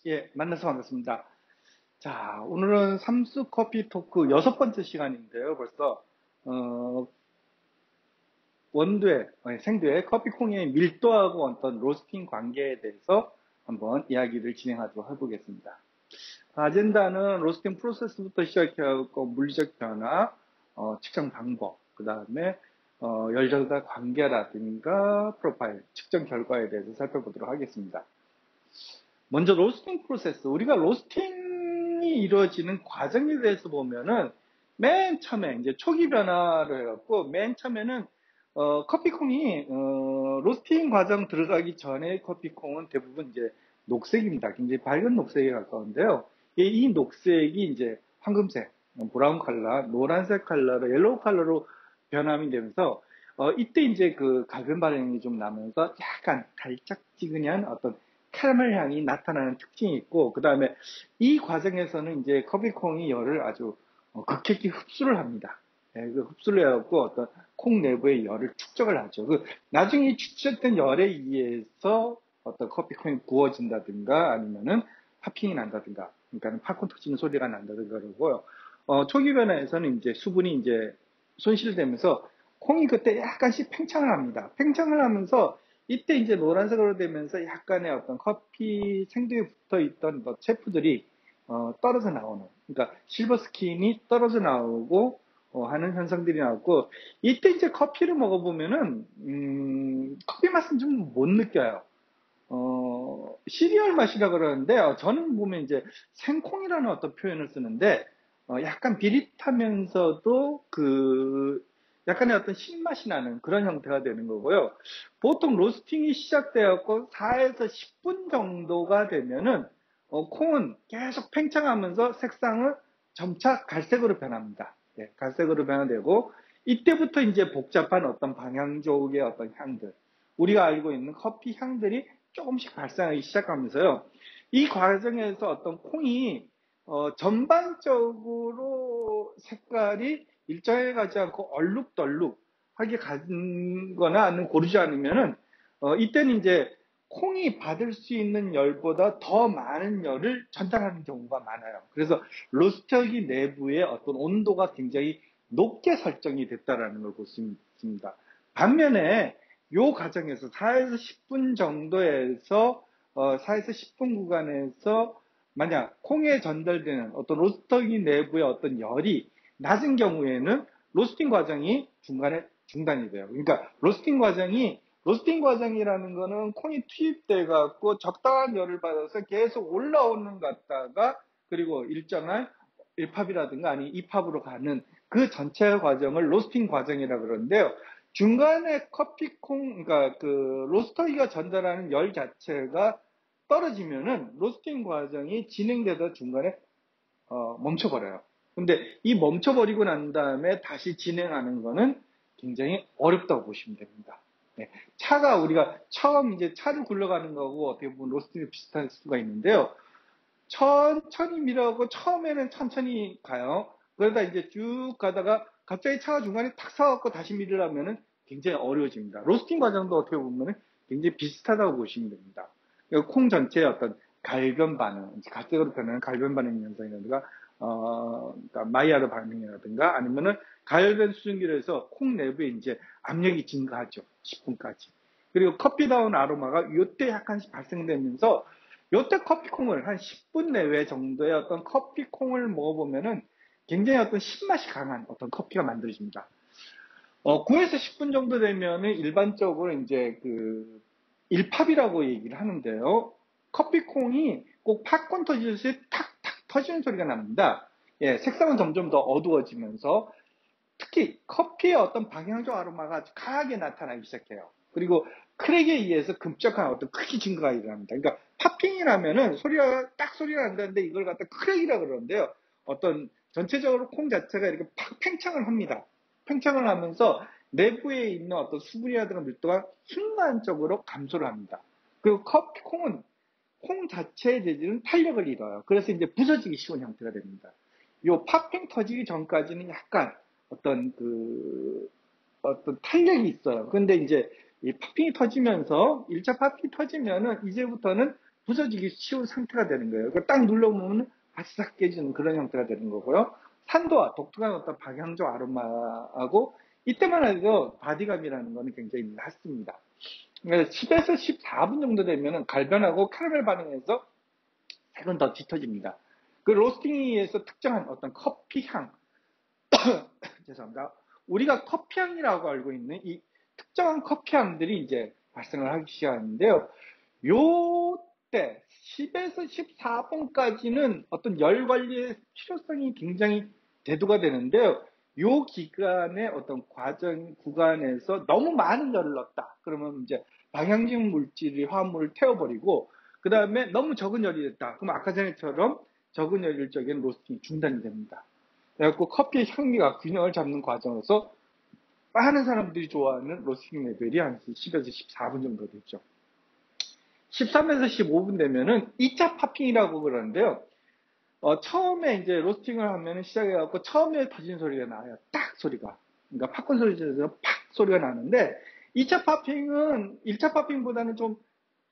예, 만나서 반갑습니다. 자, 오늘은 삼수 커피 토크 여섯 번째 시간인데요. 벌써 어, 원두에 생두에 커피콩의 밀도하고 어떤 로스팅 관계에 대해서 한번 이야기를 진행하도록 해보겠습니다. 아젠다는 로스팅 프로세스부터 시작해서 물리적 변화, 측정 방법, 그 다음에 열정과 관계라든가 프로파일, 측정 결과에 대해서 살펴보도록 하겠습니다. 먼저 로스팅 프로세스, 우리가 로스팅이 이루어지는 과정에 대해서 보면은 맨 처음에 이제 초기 변화를 해갖고 맨 처음에는 커피콩이 로스팅 과정 들어가기 전에 커피콩은 대부분 이제 녹색입니다. 굉장히 밝은 녹색에 가까운데요. 이 녹색이 이제 황금색, 브라운 컬러, 노란색 컬러로 옐로우 컬러로 변함이 되면서 이때 이제 그 갈변 반응이 좀 나면서 약간 달짝지근한 어떤 캐러멜 향이 나타나는 특징이 있고, 그 다음에 이 과정에서는 이제 커피콩이 열을 아주 극했게 흡수를 합니다. 예, 그 흡수를 해갖고 어떤 콩 내부의 열을 축적을 하죠. 나중에 이 축적된 열에 의해서 어떤 커피콩이 구워진다든가 아니면은 팝핑이 난다든가, 그러니까 팝콘 터지는 소리가 난다든가 그러고요. 초기 변화에서는 이제 수분이 이제 손실되면서 콩이 그때 약간씩 팽창을 합니다. 팽창을 하면서 이때 이제 노란색으로 되면서 약간의 어떤 커피 생두에 붙어 있던 체프들이 떨어져 나오는, 그러니까 실버 스킨이 떨어져 나오고 하는 현상들이 나왔고, 이때 이제 커피를 먹어보면은 커피 맛은 좀 못 느껴요. 시리얼 맛이라 그러는데 저는 보면 이제 생콩이라는 어떤 표현을 쓰는데 약간 비릿하면서도 그 약간의 어떤 신맛이 나는 그런 형태가 되는 거고요. 보통 로스팅이 시작되었고 4에서 10분 정도가 되면은 콩은 계속 팽창하면서 색상을 점차 갈색으로 변합니다. 예, 갈색으로 변화되고 이때부터 이제 복잡한 어떤 방향 쪽의 어떤 향들, 우리가 알고 있는 커피 향들이 조금씩 발생하기 시작하면서요. 이 과정에서 어떤 콩이 전반적으로 색깔이 일정하게 가지 않고 얼룩덜룩하게 가거나 아니면 고르지 않으면은 이때는 이제 콩이 받을 수 있는 열보다 더 많은 열을 전달하는 경우가 많아요. 그래서 로스터기 내부의 어떤 온도가 굉장히 높게 설정이 됐다라는 걸 볼 수 있습니다. 반면에 요 과정에서 4에서 10분 정도에서 4에서 10분 구간에서 만약 콩에 전달되는 어떤 로스터기 내부의 어떤 열이 낮은 경우에는 로스팅 과정이 중간에 중단이 돼요. 그러니까 로스팅 과정이라는 거는 콩이 투입돼 갖고 적당한 열을 받아서 계속 올라오는 갔다가 그리고 일정한 1팝이라든가 아니 2팝으로 가는 그 전체 과정을 로스팅 과정이라 그러는데요. 중간에 커피콩, 그러니까 그 로스터기가 전달하는 열 자체가 떨어지면은 로스팅 과정이 진행되다 중간에 멈춰버려요. 근데 이 멈춰버리고 난 다음에 다시 진행하는 거는 굉장히 어렵다고 보시면 됩니다. 네. 차가 우리가 처음 이제 차를 굴러가는 거고 어떻게 보면 로스팅이 비슷할 수가 있는데요. 천천히 밀어가고 처음에는 천천히 가요. 그러다 이제 쭉 가다가 갑자기 차가 중간에 탁 서갖고 다시 밀으려면은 굉장히 어려워집니다. 로스팅 과정도 어떻게 보면은 굉장히 비슷하다고 보시면 됩니다. 콩 전체의 어떤 갈변 반응, 갈색으로 변하는 갈변 반응 현상이라든가, 그러니까 마이야르 반응이라든가 아니면은 갈변 수증기로 해서 콩 내부에 이제 압력이 증가하죠. 10분까지. 그리고 커피다운 아로마가 이때 약간씩 발생되면서 요때 커피콩을 한 10분 내외 정도의 어떤 커피콩을 먹어보면은 굉장히 어떤 신맛이 강한 어떤 커피가 만들어집니다. 9에서 10분 정도 되면은 일반적으로 이제 그 1팝이라고 얘기를 하는데요. 커피콩이 꼭 팝콘 터지듯이 탁탁 터지는 소리가 납니다. 예, 색상은 점점 더 어두워지면서 특히 커피의 어떤 방향적 아로마가 아주 강하게 나타나기 시작해요. 그리고 크랙에 의해서 급격한 어떤 크기 증가가 일어납니다. 그러니까 팝핑이라면은 소리가 난다는데 이걸 갖다 크랙이라 그러는데요. 어떤 전체적으로 콩 자체가 이렇게 팍 팽창을 합니다. 팽창을 하면서 내부에 있는 어떤 수분이라든가 밀도가 순간적으로 감소를 합니다. 그리고 콩은 콩 자체의 재질은 탄력을 잃어요. 그래서 이제 부서지기 쉬운 형태가 됩니다. 요 팝핑 터지기 전까지는 약간 어떤 어떤 탄력이 있어요. 근데 이제 이 팝핑이 터지면서 1차 팝핑이 터지면은 이제부터는 부서지기 쉬운 상태가 되는 거예요. 딱 눌러보면 바싹 깨지는 그런 형태가 되는 거고요. 산도와 독특한 어떤 방향조 아로마하고 이때만 해도 바디감이라는 거는 굉장히 낮습니다. 그래서 10에서 14분 정도 되면 갈변하고 카라멜 반응에서 색은 더 짙어집니다. 그 로스팅에서 특정한 어떤 커피 향, 죄송합니다. 우리가 커피 향이라고 알고 있는 이 특정한 커피 향들이 이제 발생을 하기 시작하는데요. 요때 10에서 14분까지는 어떤 열 관리의 필요성이 굉장히 대두가 되는데요. 요 기간의 어떤 과정 구간에서 너무 많은 열을 넣었다. 그러면 이제 방향진 물질이 화합물을 태워버리고 그 다음에 너무 적은 열이 됐다. 그럼 아까 전에처럼 적은 열일 적에는 로스팅이 중단이 됩니다. 그래갖고 커피의 향미가 균형을 잡는 과정에서 많은 사람들이 좋아하는 로스팅 레벨이 한 10에서 14분 정도 되죠. 13에서 15분 되면은 2차 파핑이라고 그러는데요. 처음에 이제 로스팅을 하면 시작해갖고 처음에 터진 소리가 나요. 딱 소리가. 그러니까 팝콘 소리처럼 팍 소리가 나는데 2차 파핑은 1차 파핑보다는 좀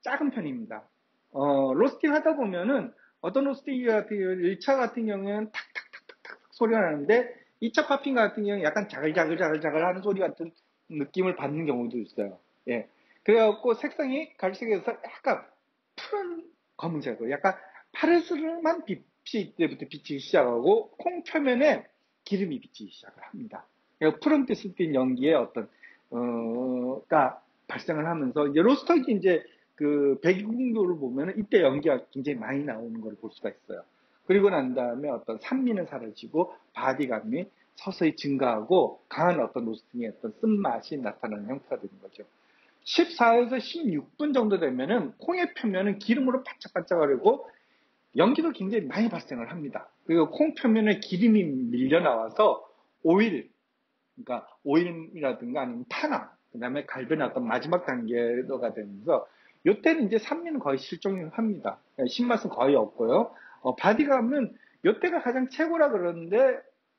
작은 편입니다. 로스팅 하다 보면은 어떤 로스팅 같은 경우는 1차 같은 경우에는 탁탁탁탁탁 소리가 나는데 2차 파핑 같은 경우는 약간 자글자글 하는 소리 같은 느낌을 받는 경우도 있어요. 예. 그래갖고 색상이 갈색에서 약간 푸른 검은색으로 약간 파르스름한 빛이 이때부터 비치기 시작하고 콩 표면에 기름이 비치기 시작을 합니다. 푸른빛을 띤 연기의 어떤 가 발생을 하면서 이제 로스터기 이제 그 배기공도를 보면은 이때 연기가 굉장히 많이 나오는 걸 볼 수가 있어요. 그리고 난 다음에 어떤 산미는 사라지고 바디감이 서서히 증가하고 강한 어떤 로스팅의 어떤 쓴맛이 나타나는 형태가 되는 거죠. 14에서 16분 정도 되면은 콩의 표면은 기름으로 반짝반짝거리고 연기도 굉장히 많이 발생을 합니다. 그리고 콩 표면에 기름이 밀려 나와서 오일, 그러니까 오일이라든가 아니면 탄화, 그 다음에 갈변의 어떤 마지막 단계가 되면서 요때는 이제 산미는 거의 실종을 합니다. 신맛은 거의 없고요. 바디감은 요때가 가장 최고라 그러는데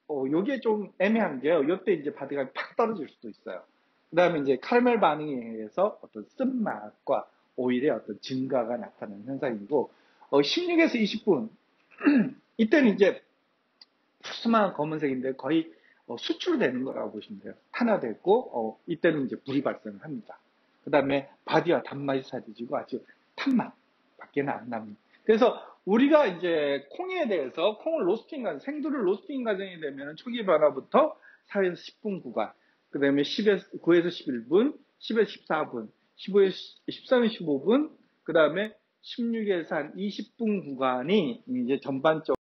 요게 좀 애매한 게요. 요때 이제 바디감이 팍 떨어질 수도 있어요. 그 다음에 이제 카라멜 반응에 의해서 어떤 쓴맛과 오일의 어떤 증가가 나타나는 현상이고 16에서 20분 이때는 이제 푸스만 검은색인데 거의 수출되는 거라고 보시면 돼요. 탄화됐고 이때는 이제 불이 발생을 합니다. 그 다음에 바디와 단맛이 사라지고 아주 탄맛밖에 안 납니다. 그래서 우리가 이제 콩에 대해서 콩을 로스팅 과정, 생두를 로스팅 과정이 되면 초기 변화부터 4에서 10분 구간, 그 다음에 9에서 11분, 10에서 14분, 15에서 13에서 15분, 그 다음에 16에서 한 20분 구간이 이제 전반적으로